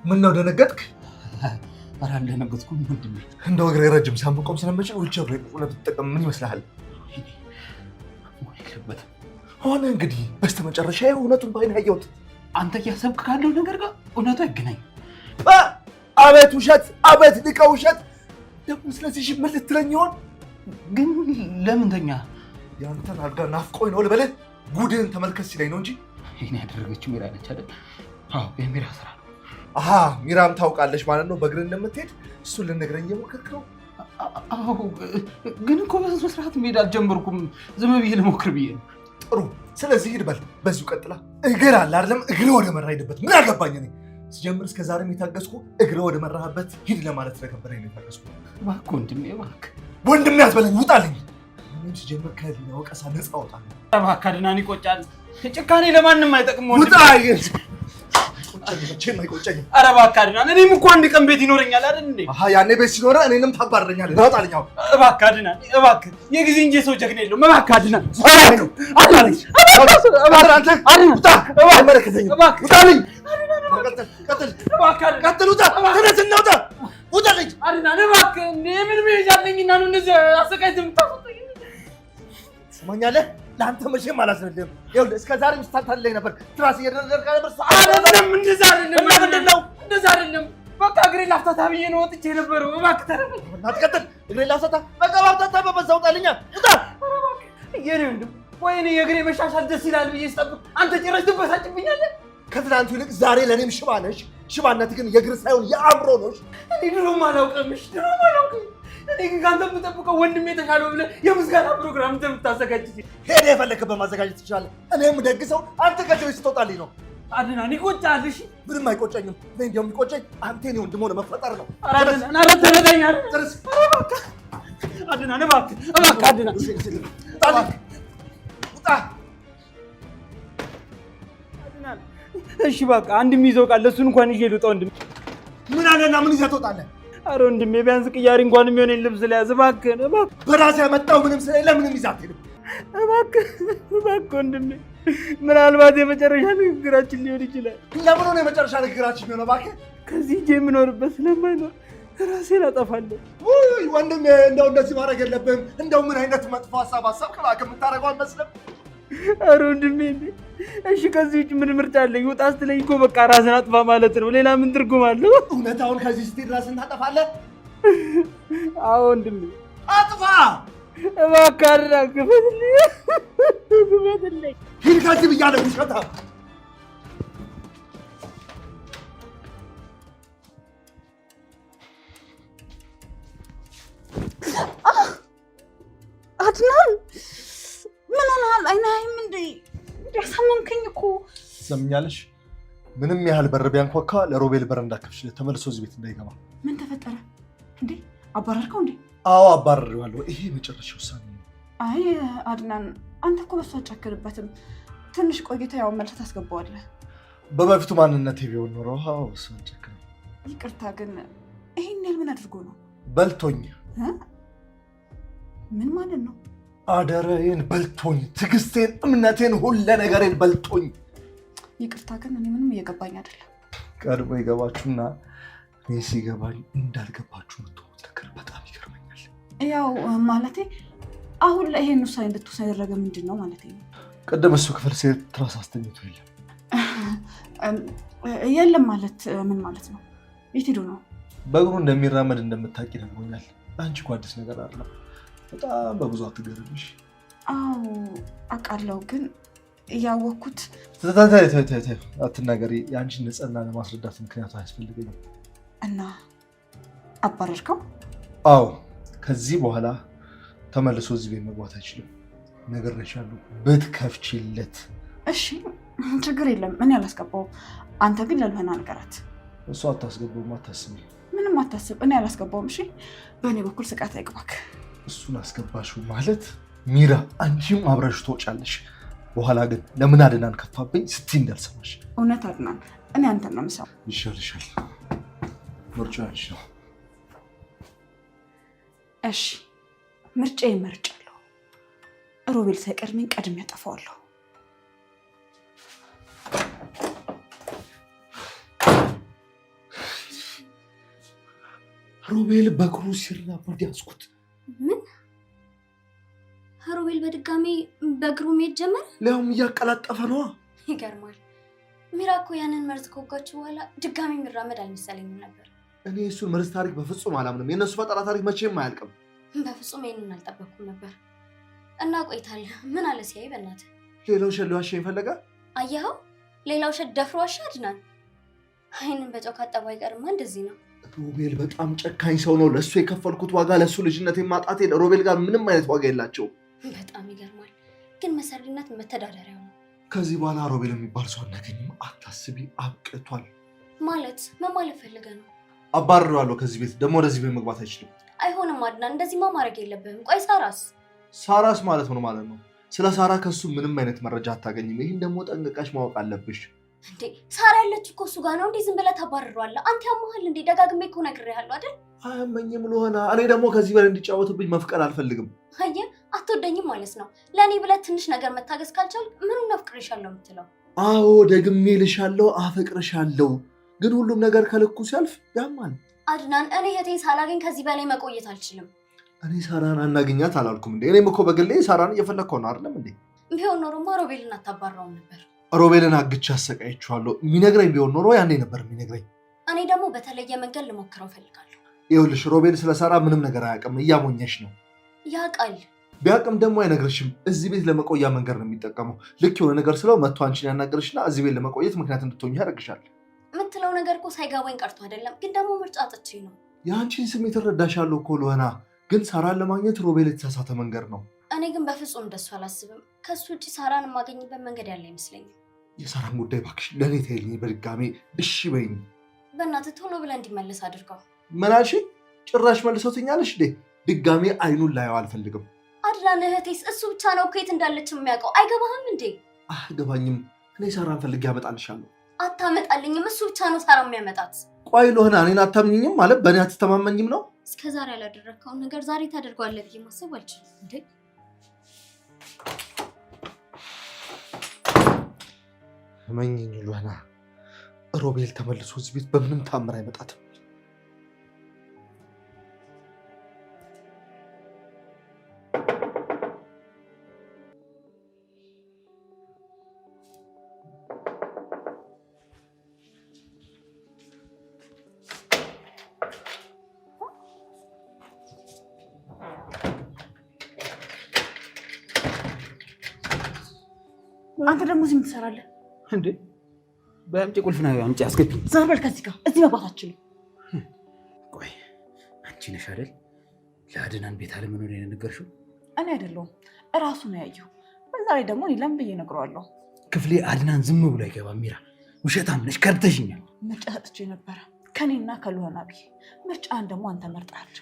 ምን ነው ደነገጥክ? ኧረ አልደነገጥኩም ወንድሜ። እንደው እግሬ ረጅም ሳምቆም ስለምችል ዊልቸር ብትጠቀም ምን ይመስልሃል? የለበትም ሆነ እንግዲህ በስተመጨረሻ እውነቱን ባይን ያየሁት። አንተ እያሰብክ ካለው ነገር ጋር እውነቱ አይገናኝ። አቤት ውሸት! አቤት ንቀ ውሸት! ደግሞ ስለዚህ ምን ልትለኝ ይሆን? ግን ለምን ተኛ? ያንተን አልጋ ናፍቆኝ ነው ልበልህ? ጉድህን ተመልከት ሲለኝ ነው እንጂ ይሄን ያደረገችው ሚራ ነች አይደል? አዎ የሚራ ስራ ነው። አሃ ሚራም ታውቃለች ማለት ነው በእግር እንደምትሄድ። እሱን ልነግረኝ እየሞከርክ ነው? አዎ ግን እኮ በስነ ስርዓት መሄድ አልጀመርኩም። ዝም ብዬ ልሞክር ብዬ ነው። ጥሩ ስለዚህ ሂድ በል። በዚሁ ቀጥላ። እግር አለ አይደለም? እግር ወደ መራ ሂድበት። ምን አገባኝ እኔ ስጀምር እስከ ዛሬም የታገስኩ እግር ወደ መራህበት ሂድ ለማለት ስለከበረኝ ነው የታገስኩ። እባክህ ወንድሜ እባክህ። ወንድሜ አትበለኝ፣ ውጣልኝ። እኔም ስጀምር ከህሊና ወቀሳ ነፃ እወጣለሁ። እባክህ አድናን ይቆጫል። ጭካኔ ለማንም አይጠቅም ወንድሜ። ውጣ! መቼም አይቆጨኝም። ኧረ እባክህ አድናን፣ እኔም እኮ አንድ ቀን ቤት ይኖረኛል አይደል እንዴ? አሃ ያኔ ቤት ሲኖረ እኔንም ታባረኛለህ። ናውጣልኝ አሁን። እባክህ አድናን እባክህ። የጊዜ እንጂ ሰው ጀግና የለውም። እባክህ አድናን። አድናን ውጣ! አይመለከተኝም። ውጣልኝ! ቀጥል! ውጣ! ተነስ እናውጣ! ውጣልኝ! አድናን እባክህ። ምን መሄጃ አለኝና ነው እንደዚህ አሰቃይተህ የምታስወጣኝ? ትሰማኛለህ? ለአንተ መቼም አላስረዳም። ይኸውልህ እስከ ዛሬ ምስታታለኝ ነበር። ትራስ እየደረደርክ ነበር። አይደለም እንደዛ አይደለም። ምንድን ነው እንደዛ አይደለም። በቃ እግሬን ላፍታታ ብዬ ነው ወጥቼ የነበረው። እባክህ ተረፈኝ። አትቀጥል። እግሬን ላፍታታ በቃ ባፍታታ በበዛ ውጣልኛ። ውጣ! የኔ ወንድም ወይኔ የእግሬ መሻሻል ደስ ይላል ብዬ ስጠብቅ አንተ ጭራሽ ትበሳጭብኛለህ። ከትናንቱ ይልቅ ዛሬ ለእኔም ሽባ ነሽ። ሽባነት ግን የእግር ሳይሆን የአእምሮ ነሽ። እኔ ድሮም አላውቅም። ድሮም አላውቅም። እኔ ግን ከአንተ የምጠብቀው ወንድሜ የተሻለው ብለህ የምስጋና ፕሮግራም እንደምታዘጋጅ ሄደህ የፈለክበት ማዘጋጀት ትችላለህ። እኔም ደግሰው አንተ ከዚህ ቤት ስትወጣልኝ ነው። አድናን ይቆጫል። እሺ ምንም አይቆጨኝም። እኔ እንዲያውም የሚቆጨኝ አንተ የእኔ ወንድም ሆነህ መፈጠር ነው። አድናን ኧረ ተረዳኝ። አድናን እባክህ እባክህ አድናን ውጣ! አድናን እሺ በቃ አንድ የሚይዘው ቃል እሱን እንኳን ይዤ ልውጣ ወንድሜ። ምን አለና ምን ይዘህ ትወጣለህ? ኧረ ወንድሜ ቢያንስ ቅያሪ እንኳን የሚሆነኝ ልብስ ልያዝ እባክህን። እባክህ በራስህ ያመጣው ምንም ስለሌለ ምንም ይዘህ አትሄድም። እባክህ ወንድሜ ምናልባት የመጨረሻ ንግግራችን ሊሆን ይችላል። ለምን ሆነ የመጨረሻ ንግግራችን የሚሆነው? እባክህ ከዚህ ሂጅ የምኖርበት ስለማይኖር ራሴን አጠፋለሁ። ውይ ወንድሜ እንደው እንደዚህ ማድረግ የለብህም። እንደው ምን አይነት መጥፎ ሀሳብ አሰብክ? እባክህ የምታደርገው አልመስልም። ኧረ ወንድሜ እንዴ እሺ ከዚህ ውጭ ምን ምርጫ አለኝ? ውጣ ስትለኝ እኮ በቃ ራስን አጥፋ ማለት ነው። ሌላ ምን ትርጉም አለው? እውነት አሁን ከዚህ ስትሄድ ራስን ታጠፋለህ? አዎ ወንድሜ አጥፋ! እባክህ አድራ ክፈትልኝ። ሂድ ከዚህ ብያለሁ። ውሸታ! አድናን ምን ሆነሃል? አይናይም እንዴ? ያሳመምከኝ እኮ። ትሰምኛለሽ? ምንም ያህል በር ቢያንኳኳ ለሮቤል በር እንዳከፍሽለት ተመልሶ እዚህ ቤት እንዳይገባ። ምን ተፈጠረ እንዴ? አባረርከው እንዴ? አዎ አባረረዋለሁ። ይሄ የመጨረሻ ውሳኔ ነው። አይ አድናን አንተ እኮ በሱ አጨክርበትም። ትንሽ ቆይታ ያው መልሰህ ታስገባዋለህ። በበፊቱ ማንነቴ ቢሆን ኖሮ እሱ አጨክር። ይቅርታ ግን ይሄን ያህል ምን አድርጎ ነው? በልቶኝ። ምን ማለት ነው? አደረዬን በልቶኝ፣ ትዕግስቴን፣ እምነቴን፣ ሁለ ነገሬን በልቶኝ። ይቅርታ ግን እኔ ምንም እየገባኝ አይደለም። ቀድሞ ይገባችሁና እኔ ሲገባኝ እንዳልገባችሁ የምትሆኑት ነገር በጣም ይገርመኛል። ያው ማለቴ አሁን ላይ ይሄን ውሳኔ እንድትወስን ያደረገ ምንድን ነው ማለት ነው? ቅድም እሱ ክፍል ሴት ትራስ አስተኝቶ የለም ማለት ምን ማለት ነው? የት ሄዶ ነው? በእግሩ እንደሚራመድ እንደምታውቂ ነግሮኛል። አንቺ እኮ አዲስ ነገር አይደለም። በጣም በብዙ አትገርምሽ። አዎ አውቃለሁ፣ ግን እያወቅኩት አትናገሪ። የአንቺን ንጽህና ለማስረዳት ምክንያቱ አያስፈልገኝም። እና አባረርከው? አዎ ከዚህ በኋላ ተመልሶ እዚህ ቤት መግባት አይችልም። ነግሬሻለሁ፣ ብትከፍቺለት። እሺ ችግር የለም፣ እኔ አላስገባውም። አንተ ግን ለልህና ነገራት። እሱ አታስገባውም፣ አታስቢ። ምንም አታስብ፣ እኔ አላስገባውም። እሺ በእኔ በኩል ስቃት አይግባክ። እሱን አስገባሽው ማለት ሚራ አንቺም አብረሽ ትወጫለሽ። በኋላ ግን ለምን አድናን ከፋብኝ ስትይ እንዳልሰማሽ። እውነት አድናን፣ እኔ አንተን ነው የምሰማው። ይሻልሻል፣ ምርጫው አንቺ ነው። እሺ ምርጫዬን መርጫለሁ። ሮቤል ሳይቀድመኝ ቀድሜ ያጠፋዋለሁ። ሮቤል በእግሩ ሲራመድ ያዝኩት። ምን? ሮቤል በድጋሚ በእግሩ መሄድ ጀመረ? ሊያውም እያቀላጠፈ ነዋ። ይገርማል። ሚራ እኮ ያንን መርዝ ከወጋችሁ በኋላ ድጋሚ የሚራመድ አልመሰለኝም ነበር። እኔ እሱን መርዝ ታሪክ በፍጹም አላምንም። የእነሱ ፈጠራ ታሪክ መቼም አያልቅም። በፍጹም ይሄንን አልጠበኩም ነበር። እና ቆይታል ምን አለ ሲያይ በእናትህ ሌላው ሸል ዋሻ ይፈለጋ። አየኸው? ሌላው ሸል ደፍሮ ዋሻ አድናን። አይንን በጨው ካጠቡ አይቀርማ እንደዚህ ነው። ሮቤል በጣም ጨካኝ ሰው ነው። ለእሱ የከፈልኩት ዋጋ ለእሱ ልጅነቴን ማጣቴ ሮቤል ጋር ምንም አይነት ዋጋ የላቸውም። በጣም ይገርማል። ግን መሰሪነት መተዳደሪያው ነው። ከዚህ በኋላ ሮቤል የሚባል ሰው አናገኝም። አታስቢ፣ አብቅቷል። ማለት ምን ማለት ፈልገህ ነው? አባርረዋለሁ ከዚህ ቤት። ደግሞ ወደዚህ ቤት መግባት አይችልም። አይሆንም አድናን፣ እንደዚህማ ማድረግ የለብህም። ቆይ ሳራስ ማለት ምን ማለት ነው? ስለ ሳራ ከሱ ምንም አይነት መረጃ አታገኝም። ይህን ደግሞ ጠንቅቀሽ ማወቅ አለብሽ። እንዴ ሳራ ያለች እኮ እሱ ጋር ነው። እንዴ ዝም ብለህ ታባርረዋለህ? አንተ ያመሃል እንዴ? ደጋግሜ እኮ ነግሬሃለሁ አይደል? አያመኝም ልሆና። እኔ ደግሞ ከዚህ በላይ እንዲጫወትብኝ መፍቀድ አልፈልግም። አየህ፣ አትወደኝም ማለት ነው። ለእኔ ብለህ ትንሽ ነገር መታገስ ካልቻል ምኑን አፍቅርሻለሁ የምትለው? አዎ ደግሜ ልሻለሁ፣ አፈቅርሻለሁ። ግን ሁሉም ነገር ከልኩ ሲያልፍ ያማል። አድናን፣ እኔ እህቴን ሳላገኝ ከዚህ በላይ መቆየት አልችልም። እኔ ሳራን አናገኛት አላልኩም እንዴ? እኔም እኮ በግሌ ሳራን እየፈለግከው ነው አይደለም እንዴ? ቢሆን ኖሮማ ሮቤልን አታባራውም ነበር። ሮቤልን አግቼ አሰቃይቼዋለሁ። የሚነግረኝ ቢሆን ኖሮ ያኔ ነበር የሚነግረኝ። እኔ ደግሞ በተለየ መንገድ ልሞክረው እፈልጋለሁ። ይኸውልሽ ሮቤል ስለ ሳራ ምንም ነገር አያውቅም። እያሞኘሽ ነው። ያውቃል። ቢያውቅም ደግሞ አይነግርሽም። እዚህ ቤት ለመቆያ መንገድ ነው የሚጠቀመው። ልክ የሆነ ነገር ስለው መጥቶ አንቺን ያናገርሽና እዚህ ቤት ለመቆየት ምክንያት እንድትሆኝ ያደርግሻል። የምትለው ነገር እኮ ሳይገባኝ ቀርቶ አይደለም፣ ግን ደግሞ ምርጫ አጥቼ ነው። የአንቺን ስሜት እረዳሻለሁ እኮ ልሆና፣ ግን ሳራን ለማግኘት ሮቤል የተሳሳተ መንገድ ነው። እኔ ግን በፍጹም እንደሱ አላስብም። ከሱ ውጭ ሳራን የማገኝበት መንገድ ያለ አይመስለኝም። የሳራን ጉዳይ እባክሽ ለእኔ ተይልኝ። በድጋሜ እሺ በይኝ። በእናትህ ቶሎ ብለህ እንዲመለስ አድርገው። ምን አልሽ? ጭራሽ መልሰውትኛለሽ እንዴ? ድጋሜ አይኑን ላየው አልፈልግም። አድናን፣ እህቴስ እሱ ብቻ ነው እኮ የት እንዳለች የሚያውቀው። አይገባህም እንዴ? አይገባኝም። እኔ ሳራን ፈልጌ ያመጣልሻለሁ። አታመጣልኝም። እሱ ብቻ ነው ሳራ የሚያመጣት። ቆይ ልሆና፣ እኔን አታምኝም ማለት በእኔ አትተማመኝም ነው? እስከዛሬ ያላደረግከውን ነገር ዛሬ ታደርገዋለህ ብዬ ማሰብ አልችልም እንዴ። እመኝኝ ልሆና፣ ሮቤል ተመልሶ እዚህ ቤት በምንም ታምር አይመጣትም። አንተ ደግሞ እዚህ ምን ትሰራለህ እንዴ? በአምጪ ቁልፍ ነው አምጪ፣ አስገቢኝ። ዞር በል ከዚህ ጋር። እዚህ መግባት አትችልም። ቆይ አንቺ ነሽ አይደል ለአድናን ቤት አለመኖር የነገርሽው? እኔ አይደለሁም፣ እራሱ ነው ያየው። በዛ ላይ ደግሞ እኔ ለምን ብዬ እነግረዋለሁ? ክፍሌ አድናን ዝም ብሎ አይገባም። ሚራ ውሸታም ነሽ፣ ከርተሽኛል። ምርጫ ሰጥቼ ነበረ ከኔና ከልሆና ብዬ። ምርጫን ደግሞ አንተ መርጠሃል።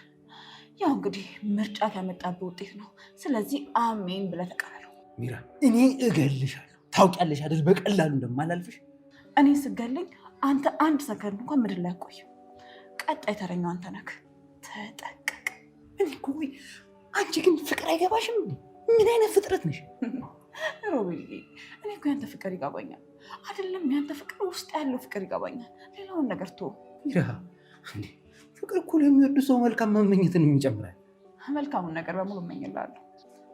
ያው እንግዲህ ምርጫ ከመጣብህ ውጤት ነው። ስለዚህ አሜን ብለህ ተቀበለው። ሚራ እኔ እገልሻለሁ። ታውቂያለሽ አይደል በቀላሉ እንደማላልፍሽ። እኔ ስገለኝ አንተ አንድ ሰከንድ እንኳን ምድር ላይ አቆይ። ቀጣይ ተረኛው አንተ ነህ። ተጠቀቅ። እኔ እኮ አንቺ ግን ፍቅር አይገባሽም። ምን አይነት ፍጥረት ነሽ ሮቤል? እኔ እኮ ያንተ ፍቅር ይገባኛል። አይደለም ያንተ ፍቅር ውስጥ ያለው ፍቅር ይገባኛል። ሌላውን ነገር ተወው። ሚራ እንዴ ፍቅር እኮ ለሚወዱ ሰው መልካም መመኘትን የሚጨምራል። መልካሙን ነገር በሙሉ እመኝልሃለሁ።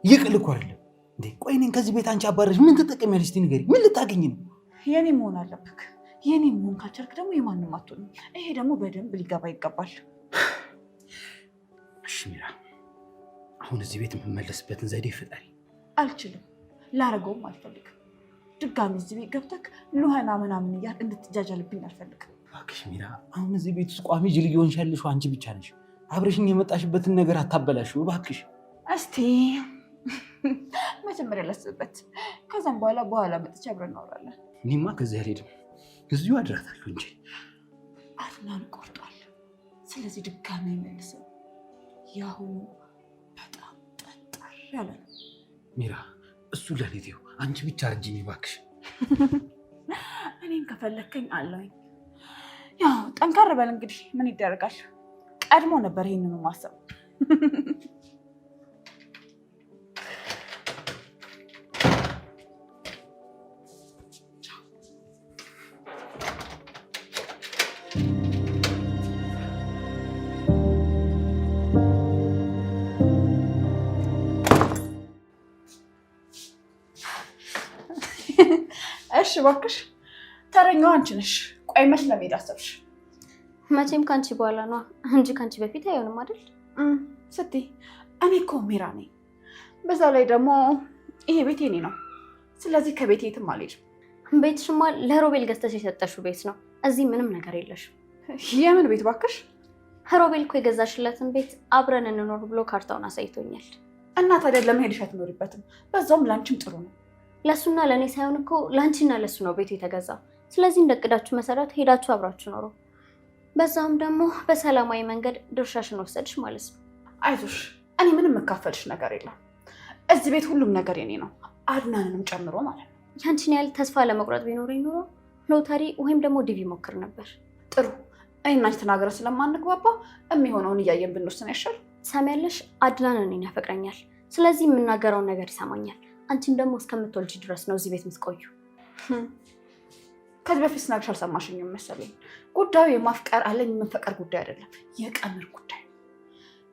ይቅል እኮ አይደለም እንዴ። ቆይ እኔን ከዚህ ቤት አንቺ አባረሽ ምን ትጠቀሚያለሽ? እስቲ ንገሪኝ፣ ምን ልታገኝ ነው? የኔ መሆን አለብክ። የኔ መሆን ካልቻልክ ደግሞ የማንም አትሆንም። ይሄ ደግሞ በደንብ ሊገባ ይገባል። እሺ ሚራ፣ አሁን እዚህ ቤት የምመለስበትን ዘዴ ፍጠሪ። አልችልም፣ ላረገውም አልፈልግም። ድጋሚ እዚህ ቤት ገብተክ ልሆና ምናምን እያል እንድትጃጃልብኝ አልፈልግም። እባክሽ ሚራ፣ አሁን እዚህ ቤት ውስጥ ቋሚ ጅል እየሆንሽ ያለሽው አንቺ ብቻ ነሽ። አብረሽኝ የመጣሽበትን ነገር አታበላሽው እባክሽ። እስቲ መጀመሪያ ላስብበት፣ ከዛም በኋላ መጥቼ አብረን እናወራለን። እኔማ ከዚህ አልሄድም፣ እዚሁ አድራታለሁ እንጂ። አድናን ቆርጧል። ስለዚህ ድጋሚ አይመልስም። ያሁኑ በጣም ጠጣር ያለ ነው። ሚራ፣ እሱ ለኔቴው አንቺ ብቻ እርጅኝ እባክሽ። እኔን ከፈለከኝ አለኝ። ያው ጠንካራ በል እንግዲህ ምን ይደረጋል። ቀድሞ ነበር ይሄንኑ ማሰብ። እባክሽ ተረኛዋ አንቺ ነሽ። ቆይ መች ለመሄድ አሰብሽ? መቼም ካንቺ በኋላ ነው እንጂ ካንቺ በፊት አይሆንም አይደል? ስትይ እኔ እኮ ሚራ ነኝ። በዛ ላይ ደግሞ ይሄ ቤት የኔ ነው። ስለዚህ ከቤት የትም አልሄድም። ቤትሽማ ለሮቤል ገዝተሽ የሰጠሽው ቤት ነው። እዚህ ምንም ነገር የለሽም። የምን ቤት ባክሽ? ሮቤል እኮ የገዛሽለትን ቤት አብረን እንኖር ብሎ ካርታውን አሳይቶኛል። እና ታዲያ ለመሄድሽ አትኖሪበትም? በዛውም ላንቺም ጥሩ ነው። ለሱና ለኔ ሳይሆን እኮ ላንቺና ለሱ ነው ቤቱ የተገዛው። ስለዚህ እንደቅዳችሁ መሰረት ሄዳችሁ አብራችሁ ኖሩ። በዛውም ደግሞ በሰላማዊ መንገድ ድርሻሽን ወሰድሽ ማለት ነው። አይዞሽ፣ እኔ ምንም መካፈልሽ ነገር የለም። እዚህ ቤት ሁሉም ነገር የኔ ነው፣ አድናንንም ጨምሮ ማለት ነው። ያንቺን ያህል ተስፋ ለመቁረጥ ቢኖረኝ ኑሮ ሎተሪ ወይም ደግሞ ዲቪ ሞክር ነበር። ጥሩ፣ እኔና አንቺ ተናግረን ስለማንግባባ የሚሆነውን እያየን ብንወስን ያሻል። ሰሚያለሽ? አድናን እኔን ያፈቅረኛል። ስለዚህ የምናገረውን ነገር ይሰማኛል። አንቺን ደግሞ እስከምትወልጂ ድረስ ነው እዚህ ቤት የምትቆዩ። ከዚህ በፊት ስናግርሽ አልሰማሽኝም መሰለኝ። ጉዳዩ የማፍቀር አለኝ የምንፈቀር ጉዳይ አይደለም፣ የቀመር ጉዳይ።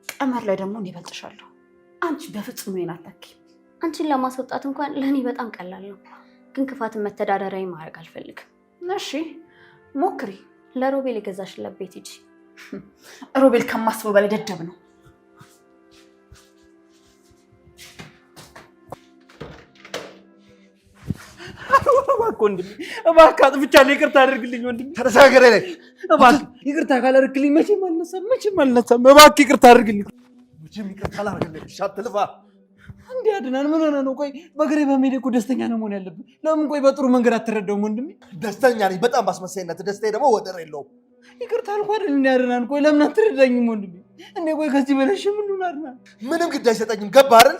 ቀመር ላይ ደግሞ እኔ እበልጥሻለሁ። አንቺ በፍጹም እኔን አታውቂም። አንቺን ለማስወጣት እንኳን ለእኔ በጣም ቀላል ነው፣ ግን ክፋትን መተዳደሪያ ማድረግ አልፈልግም። እሺ ሞክሪ። ለሮቤል የገዛሽለት ቤት ሂጂ። ሮቤል ከማስበው በላይ ደደብ ነው። እባክህ ወንድሜ፣ እባክህ አጥፍቻለሁ፣ ይቅርታ አድርግልኝ ወንድሜ። ተነሳገረ ላይ እባክህ ይቅርታ ካላደረግልኝ መቼም አልነሳም። እባክህ ይቅርታ አድርግልኝ። መቼም ይቅርታ አላደርግልኝም። አትልፋ። እንዴ አድናን ምን ሆነህ ነው? ቆይ በእግሬ በመሄዴ እኮ ደስተኛ ነው መሆን ያለብን። ለምን ቆይ በጥሩ መንገድ አትረዳውም ወንድሜ? ደስተኛ ነኝ በጣም ባስመሳይነት። ደስታዬ ደግሞ ወደር የለውም። ይቅርታ አልኩህ አይደል? እንዴ አድናን፣ ቆይ ለምን አትረዳኝም ወንድሜ? እንዴ ቆይ ከዚህ በለሽ ምን ሆነ አድናን? ምንም ግድ አይሰጠኝም። ገባህ አይደል?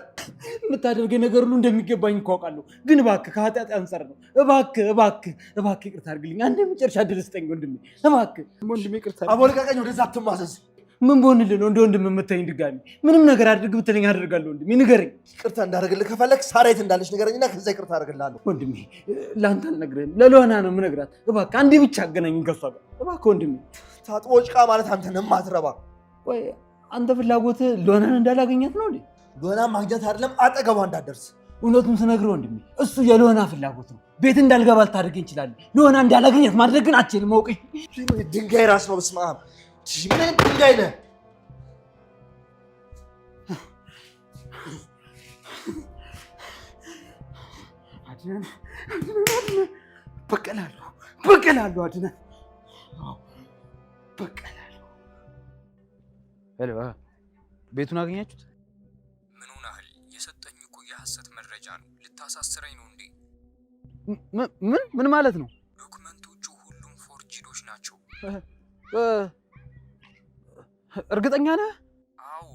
የምታደርገኝ ነገር ሁሉ እንደሚገባኝ እኮ አውቃለሁ፣ ግን እባክህ ከኃጢአት አንጻር ነው። እባክህ ይቅርታ አድርግልኝ። አንዴ መጨረሻ ዕድል ስጠኝ ወንድሜ፣ እባክህ ወንድሜ ይቅርታ። አቦልቀቀኝ፣ ወደዛ አትማዘዝ። ምን በሆንልህ ነው እንደ ወንድም የምታይኝ? ድጋሚ ምንም ነገር አድርግ ብትለኝ አደርጋለሁ ወንድሜ፣ ንገረኝ። ይቅርታ እንዳደርግልህ ከፈለግ ሳራ የት እንዳለች ንገረኝና ከዛ ይቅርታ አደርግልሃለሁ። ወንድሜ ለአንተ አልነግርህም፣ ለሎና ነው የምነግራት። እባክህ አንዴ ብቻ አገናኝ ከሷ ጋር እባክህ ወንድሜ። ታጥቦ ጭቃ ማለት አንተ ነህ የማትረባ። ቆይ አንተ ፍላጎትህ ሎናን እንዳላገኛት ነው እንዴ? ሎና ማግኘት አይደለም አጠገቧ እንዳትደርስ። እውነቱን ስነግርህ ወንድሜ እሱ የሎና ፍላጎት ነው። ቤት እንዳልገባ ልታደርገኝ እንችላለን። ሎና እንዳላገኛት ማድረግ ግን አትችልም። አውቀኝ። ድንጋይ ራስ ነው። በስመ አብ። ምን አይነት ድንጋይ ነህ? በቀላለሁ አድናን፣ በቀላለሁ። ሄሎ፣ ቤቱን አገኛችሁት? ምን ሆነሃል? የሰጠኝ እኮ የሐሰት መረጃ ነው። ልታሳስረኝ ነው እንዴ? ምን ማለት ነው? ዶክመንቶቹ ሁሉም ፎርጂዶች ናቸው። እርግጠኛ ነህ? አዎ፣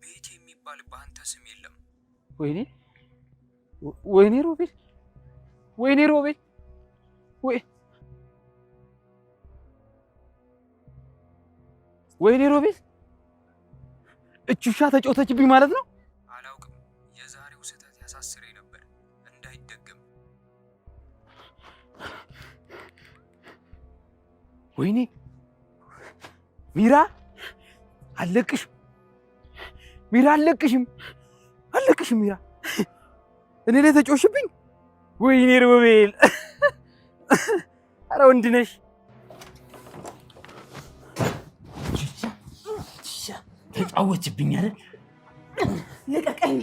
ቤት የሚባል በአንተ ስም የለም። ወይኔ ሮቤል፣ ወይኔ ሮቤል፣ እቺ ውሻ ተጫወተችብኝ ማለት ነው። አላውቅም። የዛሬው ስህተት ያሳስረኝ ነበር እንዳይደገም። ወይኔ ሚራ፣ አለቅሽም ሚራ፣ አለቅሽም ሚራ፣ እኔ ላይ ተጫወሽብኝ። ወይኔ ሮቤል፣ ኧረ ወንድ ነሽ። ተጫወችብኝ አይደል? ልቀቀኝ።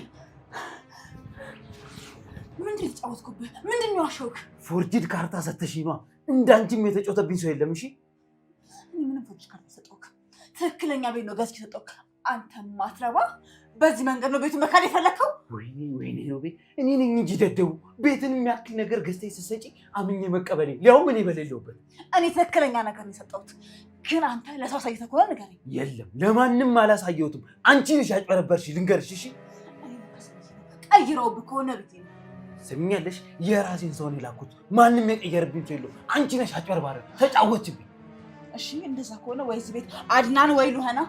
ምንድን ነው የተጫወትኩብህ? ምንድን ነው ያሸውክ? ፎርጂድ ካርታ ሰተሽኝ ነዋ። እንዳንቺም የተጫወተብኝ ሰው የለም። እሺ እኔ ምንም ፎርጂድ ካርታ ሰጠውክ? ትክክለኛ ቤት ነው ገዝቼ ሰጠውክ። አንተ ማትረባ፣ በዚህ መንገድ ነው ቤቱን መካድ የፈለከው? ወይኔ ሮቤል፣ እኔ ነኝ እንጂ ደደቡ። ቤትን የሚያክል ነገር ገዝተሽ ስትሰጪ አምኜ መቀበሌ፣ ሊያውም እኔ በሌለሁበት። እኔ ትክክለኛ ነገር ነው የሰጠሁት፣ ግን አንተ ለሰው አሳይተህ ከሆነ ንገረኝ። የለም ለማንም አላሳየሁትም። አንቺ ነሽ ያጭበረበርሽ። ልንገርሽ እሺ፣ ቀይረውብህ ከሆነ ቤቴ ነው። ስሚኛለሽ፣ የራሴን ሰው ነው የላኩት። ማንም የቀየረብኝ ሰው የለውም። አንቺ ነሽ አጭበርባሪ፣ ተጫወችብኝ። እሺ እንደዛ ከሆነ ወይ እዚህ ቤት አድናን ወይ ሉሃና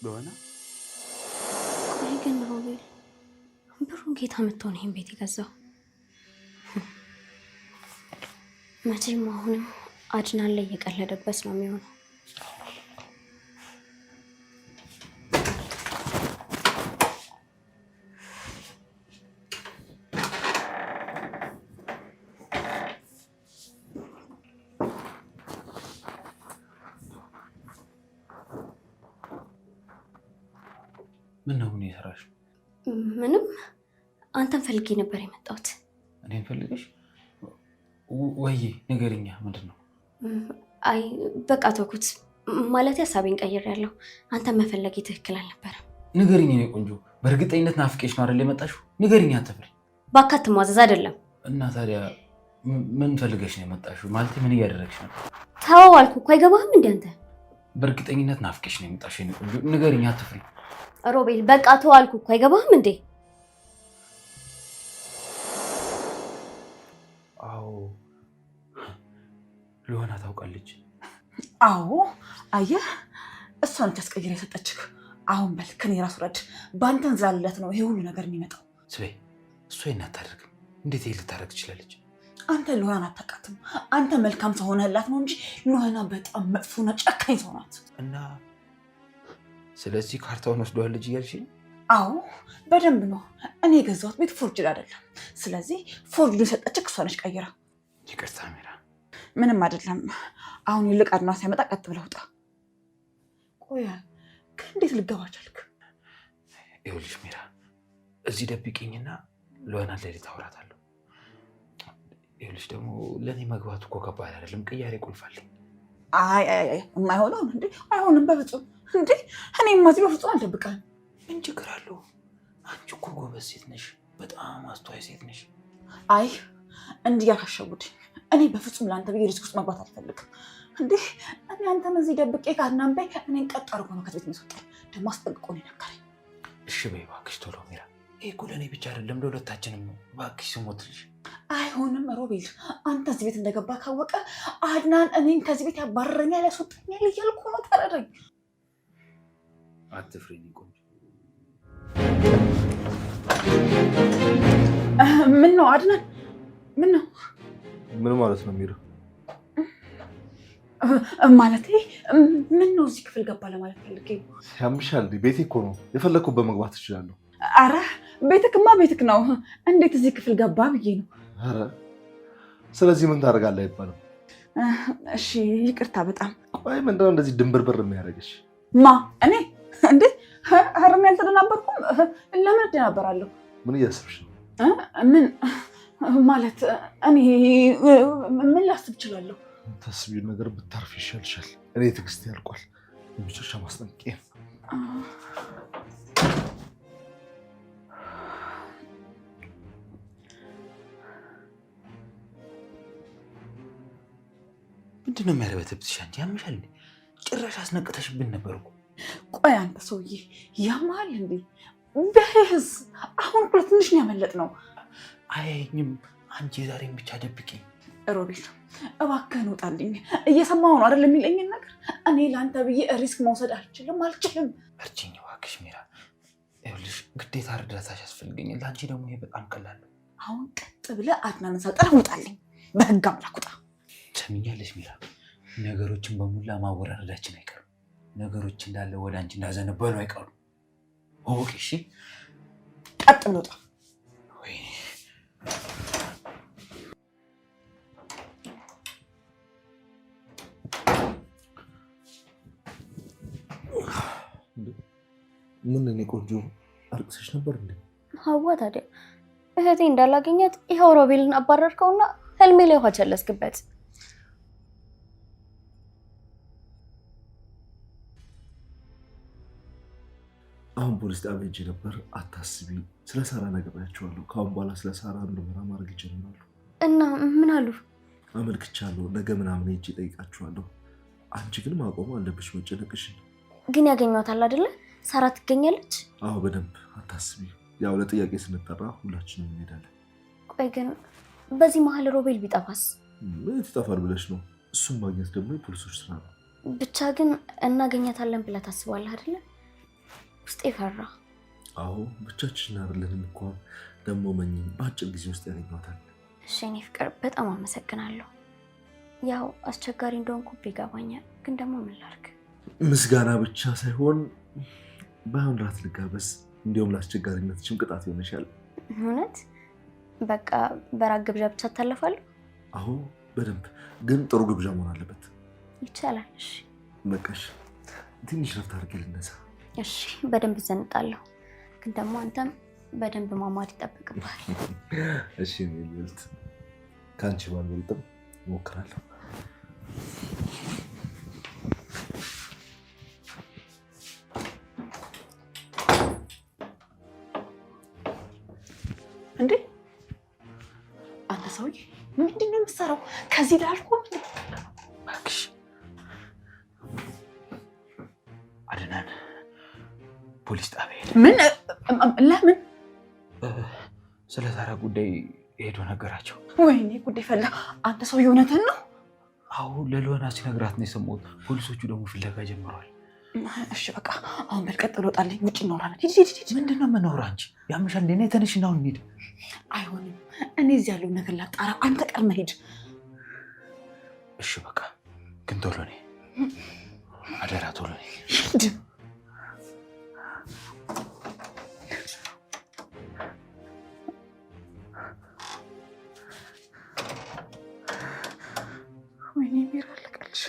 ሉሃና። ቆይ ግን ሮቤል ብሩን ጌታ መጥቶ ነው ይሄን ቤት የገዛው? መቼም አሁንም አድናን ላይ እየቀለደበት ነው የሚሆነው። ምን ነው ምን ይሰራሽ? ምንም አንተን ፈልጌ ነበር የመጣሁት። እኔን ፈልገሽ? ወይ ንገሪኛ፣ ምንድን ነው? አይ በቃ ተውኩት። ማለት ሀሳቤን ቀይሬያለሁ። አንተን መፈለጌ ትክክል አልነበረም። ንገሪኝ የኔ ቆንጆ፣ በእርግጠኝነት ናፍቄሽ ነው አይደል የመጣሽው? ንገሪኝ፣ አትፍሪ። ባካት ማዘዝ አይደለም። እና ታዲያ ምን ፈልገሽ ነው የመጣሽው? ማለት ምን እያደረግሽ ነው? ተው አልኩ እኮ አይገባህም እንዴ አንተ? በእርግጠኝነት ናፍቄሽ ነው የመጣሽው የኔ ቆንጆ፣ ንገሪኝ፣ አትፍሪ። ሮቤል በቃ ተው አልኩ እኮ አይገባህም እንዴ? አዎ ሉሃና ታውቃለች። አዎ አየህ፣ እሷ ነች አስቀይራ የሰጠችህ። አሁን በል ከኔ ራስ ውረድ። በአንተን ዝላለት ነው ይሄ ሁሉ ነገር የሚመጣው። ስቤ እሷ ይሄን አታደርግም። እንዴት ይሄ ልታደርግ ትችላለች? አንተ ሉሃና አታውቃትም። አንተ መልካም ሰው ሆነህላት ነው እንጂ ሉሃና በጣም መጥፎና ጨካኝ ሰው ናት። እና ስለዚህ ካርታውን ወስደዋለች እያልሽ ነው? አዎ በደንብ ነው። እኔ የገዛሁት ቤት ፎርጅድ አይደለም። ስለዚህ ፎርጅዱ የሰጠችህ እሷ ነች ቀይራ። ይቅርታ ሜራ። ምንም አይደለም። አሁን ይልቅ አድና ሳይመጣ ቀጥ ብለህ ውጣ። ቆይ እንዴት ልገባ ቻልክ? ይኸውልሽ ሜራ፣ እዚህ ደብቂኝና ሉሃናን ሌሊት አውራታለሁ። ይኸውልሽ ደግሞ ለእኔ መግባቱ እኮ ከባድ አይደለም። ቅያሬ ቁልፍ አለኝ። አይ የማይሆነው እንዴ? አይሆንም በፍጹም እንዴ። እኔማ እዚህ በፍጹም አልደብቅህም። ምን ችግር አለው? አንቺ እኮ ጎበዝ ሴት ነሽ፣ በጣም አስተዋይ ሴት ነሽ። አይ እንዲህ ያካሸቡት እኔ በፍጹም ለአንተ ብዬ ሪስክ ውስጥ መግባት አልፈልግም። እንዴ እኔ አንተን እዚህ ደብቄ ካድናም በይ እኔን ቀጥ አድርጎ ነው ከቤት የሚያስወጣኝ። ደግሞ አስጠንቅቆ ነው የነገረኝ። እሺ በይ እባክሽ ቶሎ ሜራ። ይሄ እኮ ለእኔ ብቻ አይደለም ለሁለታችንም ነው። እባክሽ ስሞትልሽ። አይሆንም ሮቤል፣ አንተ እዚህ ቤት እንደገባ ካወቀ አድናን እኔን ከዚህ ቤት ያባረረኛል፣ ያስወጣኛል እያልኩ ነው። ተረዳኝ። አትፍሪ የኔ ቆንጆ። ምን ነው አድናን? ምን ነው? ምን ማለት ነው ሜራ? ማለት ምን ነው እዚህ ክፍል ገባ ለማለት ፈልጌ ነው። ያምሻል? ቤቴ እኮ ነው፣ የፈለግኩበት መግባት እችላለሁ። አረ ቤትክማ ቤትክ ነው። እንዴት እዚህ ክፍል ገባ ብዬ ነው። አረ ስለዚህ ምን ታደርጋለህ አይባልም። እሺ ይቅርታ በጣም። ቆይ ምንድነው እንደዚህ ድንብርብር የሚያደርግሽ? ማ እኔ እንዴ ሀረም ያልተደናበርኩም። ለምን እደናበራለሁ? ምን እያስብሽ ነው? ምን ማለት እኔ ምን ላስብ እችላለሁ? ታስቢው ነገር ብታርፍ ይሻልሻል። እኔ ትዕግስት ያልቋል። የመጨረሻ ማስጠንቀቂያ ነው። ምንድን ነው የሚያረበትብትሽ? አንቺ ያምሻል እንዴ? ጭራሽ አስነቅተሽብን ነበር እኮ። ቆይ አንተ ሰውዬ ያማል እንዴ? በህዝ አሁን እኮ ትንሽ ነው ያመለጥነው። አያየኝም። አንቺ ዛሬን ብቻ ደብቂ። ሮቤል እባክህን ውጣልኝ። እየሰማሁ ነው አይደል የሚለኝን ነገር። እኔ ለአንተ ብዬ ሪስክ መውሰድ አልችልም። እርጅኝ እባክሽ ሜራ። ይኸውልሽ ግዴታ እርዳታሽ ያስፈልገኛል። ለአንቺ ደግሞ ይሄ በጣም ቀላል ነው። አሁን ቀጥ ብለህ አድናንን ሳጠራ ውጣልኝ። በህግ አምላክ ውጣ። ሰሚኛለሽ ሜራ፣ ነገሮችን በሙላ ማወራረዳችን አይቀርም። ነገሮች እንዳለ ወደ አንቺ እንዳዘነበሉ አይቀሩም። ኦኬ እሺ፣ ቀጥ ብለህ ውጣ። ምን እኔ ቆንጆ አልቅሰሽ ነበር እንዴ? ሀዋ ታዲያ እህቴ እንዳላገኛት ይኸው ሮቤልን አባረርከውና ህልሜ ላይ ውሃ ቸለስክበት። አሁን ፖሊስ ጣቢያ ሄጄ ነበር። አታስቢ፣ ስለ ሳራ ነግሬያቸዋለሁ። ከአሁን በኋላ ስለ ሳራ ምርመራ ማድረግ ይጀምራሉ። እና ምን አሉ? አመልክቻለሁ። ነገ ምናምን ሄጄ እጠይቃችኋለሁ። አንቺ ግን ማቆም አለብሽ መጨነቅሽን። ግን ያገኟታል አይደለ? ሳራ ትገኛለች? አዎ በደንብ አታስቢ። ያው ለጥያቄ ስንጠራ ሁላችንም እንሄዳለን። ቆይ ግን በዚህ መሀል ሮቤል ቢጠፋስ? ምን ይጠፋል ብለሽ ነው? እሱም ማግኘት ደግሞ የፖሊሶች ስራ ነው። ብቻ ግን እናገኛታለን ብለህ ታስባለህ አይደለ? ውስጤ ፈራ። አዎ ብቻችንን አይደለንም እኮ። ደግሞ መኝኝ በአጭር ጊዜ ውስጥ ያገኟታል። እሺ እኔ ፍቅር በጣም አመሰግናለሁ። ያው አስቸጋሪ እንደሆንኩ ይገባኛል፣ ግን ደግሞ ምን ላድርግ? ምስጋና ብቻ ሳይሆን ባይሆን ራት ልጋበዝ። እንዲሁም ለአስቸጋሪነትሽም ቅጣት ይሆንሻል። እውነት? በቃ በራት ግብዣ ብቻ ታለፋለሁ? አዎ በደንብ ግን ጥሩ ግብዣ መሆን አለበት። ይቻላል። እሺ በቃሽ፣ ትንሽ ረፍት አድርጌ ልነሳ። እሺ በደንብ ዘንጣለሁ። ግን ደግሞ አንተም በደንብ ማማር ይጠበቅብሃል። እሺ ልዕልት፣ ከአንቺ ባልበልጥም እሞክራለሁ። እንዴ አንተ ሰውዬ ምንድን ነው የምትሰራው? ከዚህ ላይ አልቆም። እባክሽ አድናን ፖሊስ ጣቢያ ሄደ። ምን? ለምን? ስለ ዛሬ ጉዳይ ሄዶ ነገራቸው። ወይኔ ጉዳይ ፈላ። አንተ ሰውዬ እውነትን ነው? አዎ ለሎና ሲነግራት ነው የሰማሁት። ፖሊሶቹ ደግሞ ፍለጋ ጀምረዋል። እሺ በቃ አሁን በልቀጥሎ ጣለኝ። ውጭ እናወራለን። ሂድ። ምንድን ነው የምናወራው? አንቺ ያምሻል እንዴ? ነይ ተነሽና አሁን እንሂድ። አይሆንም። እኔ እዚህ ያለው ነገር ላጣራ። አንተ ቀድመህ ሂድ። እሺ በቃ ግን ቶሎ ነይ አደራ፣ ቶሎ ነይ። ሂድ። ወይኔ ቢራ አለቀልሽ።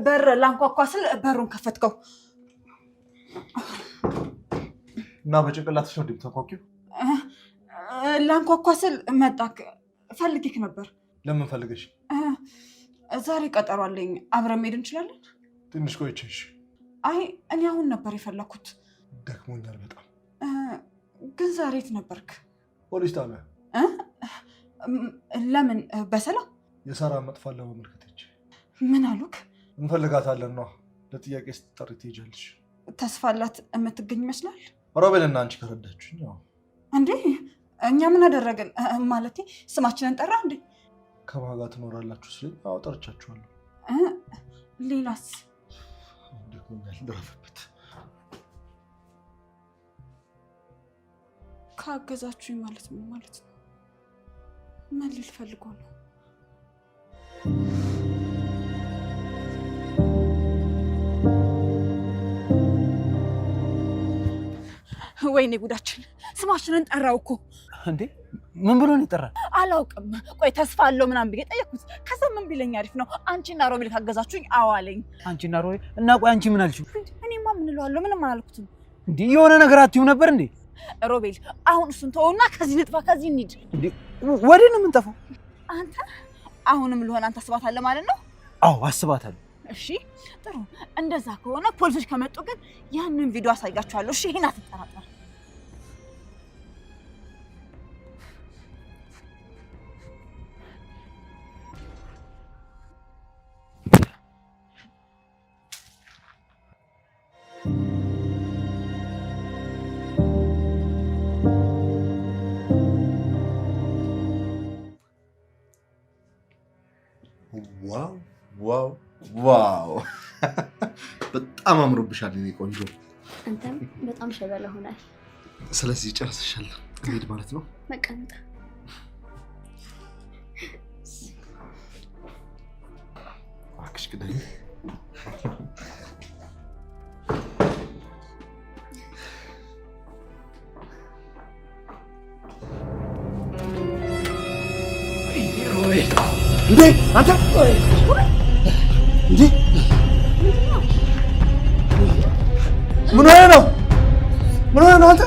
በር ላንኳኳ ስል በሩን ከፈትከው እና በጭንቅላትሽ ነው እንደምታውቂው? ላንኳኳ ስል መጣክ። ፈልጌክ ነበር። ለምን ፈልገሽ? ዛሬ ቀጠሮ አለኝ። አብረን መሄድ እንችላለን? ትንሽ ቆይቼሽ። አይ እኔ አሁን ነበር የፈለኩት። ደክሞኛል በጣም። ግን ዛሬ የት ነበርክ? ፖሊስ ጣቢያ። ለምን? በሰላም? የሳራ መጥፋት ለመመልከት ሄጄ። ምን አሉክ? እንፈልጋታለን ነው። ለጥያቄ ስትጠሪ ትሄጃለሽ። ተስፋ አላት የምትገኝ ይመስላል። ሮቤልና አንቺ ከረዳችሁኝ። እንዴ እኛ ምን አደረግን? ማለቴ ስማችንን ጠራ እንዴ? ከማን ጋር ትኖራላችሁ ስል ጠርቻችኋለሁ። ሌላስ? ደክሞኛል፣ ልረፍበት። ካገዛችሁኝ ማለት ምን ማለት ነው? ምን ሊል ፈልጎ ነው? ወይኔ ጉዳችን! ስማችንን ጠራው እኮ። እንዴ ምን ብሎ ነው የጠራን? አላውቅም። ቆይ ተስፋ አለው ምናምን ብዬ ጠየኩት። ከዛ ምን ቢለኝ አሪፍ ነው? አንቺና ሮቤል ካገዛችሁኝ አዋለኝ። አንቺና ሮቤል እና ቆይ አንቺ ምን አልሽው? እኔማ ምን እለዋለሁ? ምንም አላልኩትም። እንዴ የሆነ ነገር አትይው ነበር እንዴ? ሮቤል አሁን እሱን ተወውና ከዚህ ንጥፋ፣ ከዚህ እንሂድ። እንዴ ወዴት ነው የምንጠፋው? አንተ አሁንም ልሆን አንተ አስባታለህ ማለት ነው? አዎ አስባታለሁ። እሺ ጥሩ። እንደዛ ከሆነ ፖሊሶች ከመጡ ግን ያንን ቪዲዮ አሳያችኋለሁ። እሺ ይሄን አትጠራጠር። ዋው ዋው ዋው! በጣም አምሮብሻል የኔ ቆንጆ። አንተም በጣም ሸበላ ሆናል። ስለዚህ ጨርሰሻል፣ እንሂድ ማለት ነው። መቀመጥ እባክሽ ቅደኝ። እንዴ አንተ እንዴ ምን ሆነህ ነው? ምን ሆነህ ነው አንተ?